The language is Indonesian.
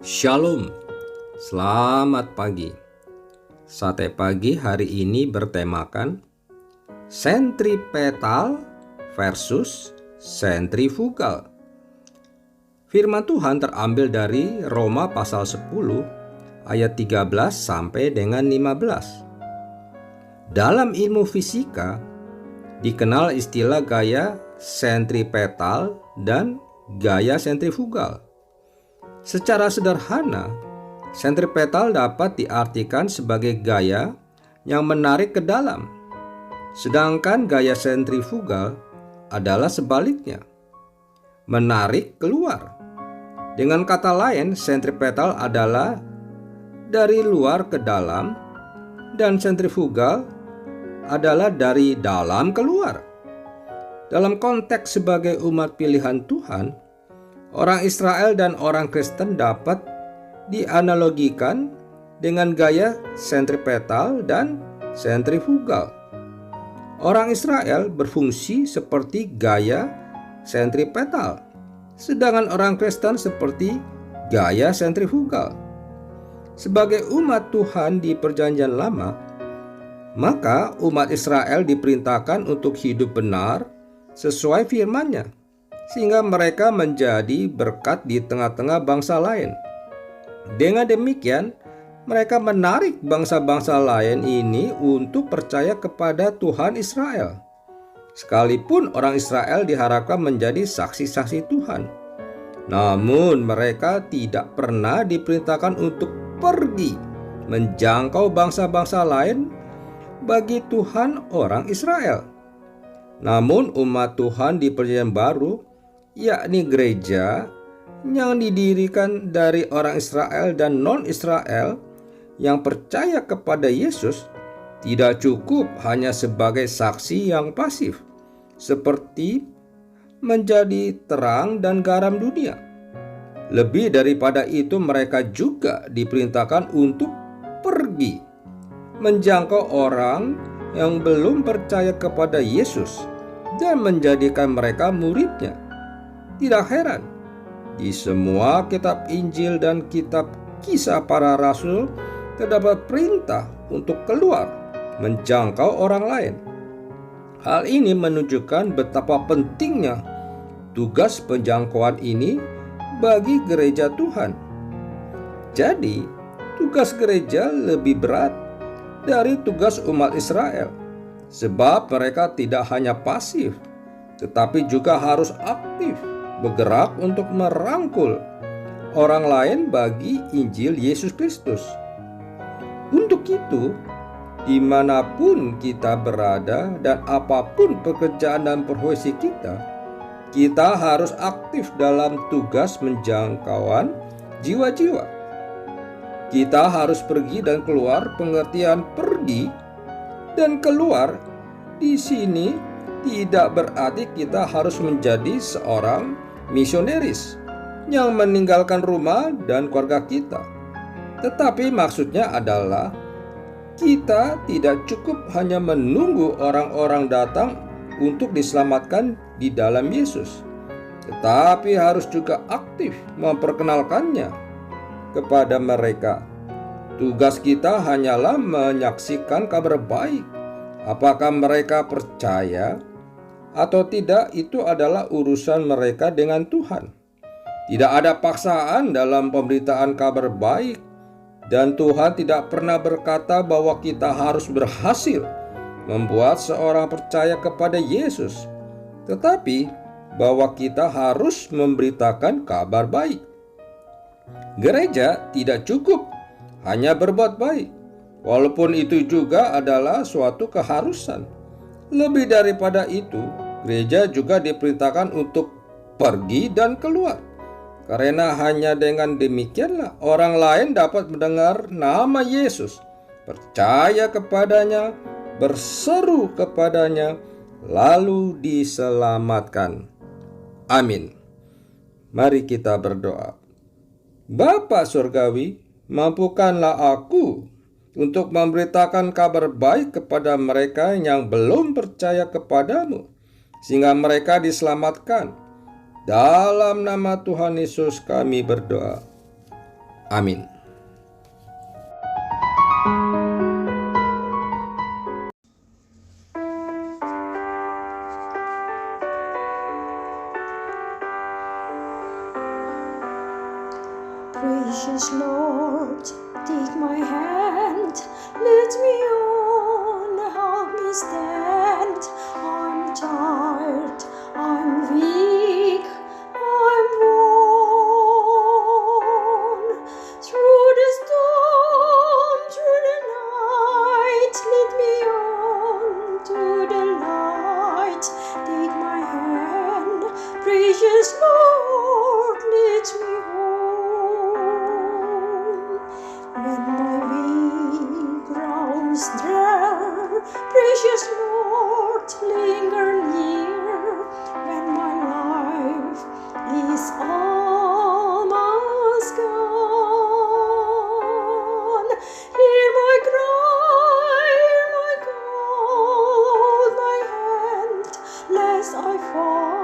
Shalom, selamat pagi. Sate pagi hari ini bertemakan sentripetal versus sentrifugal. Firman Tuhan terambil dari Roma pasal 10 ayat 13 sampai dengan 15. Dalam ilmu fisika dikenal istilah gaya sentripetal dan gaya sentrifugal. Secara sederhana, sentripetal dapat diartikan sebagai gaya yang menarik ke dalam, sedangkan gaya sentrifugal adalah sebaliknya, menarik keluar. Dengan kata lain, sentripetal adalah dari luar ke dalam dan sentrifugal adalah dari dalam keluar. Dalam konteks sebagai umat pilihan Tuhan, orang Israel dan orang Kristen dapat dianalogikan dengan gaya sentripetal dan sentrifugal. Orang Israel berfungsi seperti gaya sentripetal, sedangkan orang Kristen seperti gaya sentrifugal. Sebagai umat Tuhan di Perjanjian Lama, maka umat Israel diperintahkan untuk hidup benar sesuai firman-Nya, sehingga mereka menjadi berkat di tengah-tengah bangsa lain. Dengan demikian, mereka menarik bangsa-bangsa lain ini untuk percaya kepada Tuhan Israel. Sekalipun orang Israel diharapkan menjadi saksi-saksi Tuhan, namun mereka tidak pernah diperintahkan untuk pergi menjangkau bangsa-bangsa lain bagi Tuhan orang Israel. Namun umat Tuhan di Perjanjian Baru, yakni gereja yang didirikan dari orang Israel dan non-Israel yang percaya kepada Yesus, tidak cukup hanya sebagai saksi yang pasif, seperti menjadi terang dan garam dunia. Lebih daripada itu, mereka juga diperintahkan untuk pergi menjangkau orang yang belum percaya kepada Yesus dan menjadikan mereka murid-Nya. Tidak heran, di semua kitab Injil dan kitab Kisah Para Rasul terdapat perintah untuk keluar menjangkau orang lain. Hal ini menunjukkan betapa pentingnya tugas penjangkauan ini bagi gereja Tuhan. Jadi, tugas gereja lebih berat dari tugas umat Israel, sebab mereka tidak hanya pasif, tetapi juga harus aktif bergerak untuk merangkul orang lain bagi Injil Yesus Kristus. Untuk itu, dimanapun kita berada dan apapun pekerjaan dan profesi kita harus aktif dalam tugas menjangkauan jiwa-jiwa. Kita harus pergi dan keluar. Pengertian pergi dan keluar di sini tidak berarti kita harus menjadi seorang misionaris yang meninggalkan rumah dan keluarga kita. Tetapi maksudnya adalah kita tidak cukup hanya menunggu orang-orang datang untuk diselamatkan di dalam Yesus, tetapi harus juga aktif memperkenalkannya kepada mereka. Tugas kita hanyalah menyaksikan kabar baik. Apakah mereka percaya atau tidak, itu adalah urusan mereka dengan Tuhan. Tidak ada paksaan dalam pemberitaan kabar baik, dan Tuhan tidak pernah berkata bahwa kita harus berhasil membuat seorang percaya kepada Yesus, tetapi bahwa kita harus memberitakan kabar baik. Gereja tidak cukup hanya berbuat baik, walaupun itu juga adalah suatu keharusan. Lebih daripada itu, gereja juga diperintahkan untuk pergi dan keluar, karena hanya dengan demikianlah orang lain dapat mendengar nama Yesus, percaya kepadanya, berseru kepadanya, lalu diselamatkan. Amin. Mari kita berdoa. Bapa Surgawi, mampukanlah aku untuk memberitakan kabar baik kepada mereka yang belum percaya kepadamu, sehingga mereka diselamatkan. Dalam nama Tuhan Yesus kami berdoa. Amin. Precious Lord, take my hand, lead me on, help me stand. I'm tired, I'm weak, I'm worn. Through the storm, through the night, lead me on to the light. Take my hand, precious Lord, lead me home. When my way grows drear, precious Lord, linger near. When my life is almost gone, hear my cry, hear my call, hold my hand, lest I fall.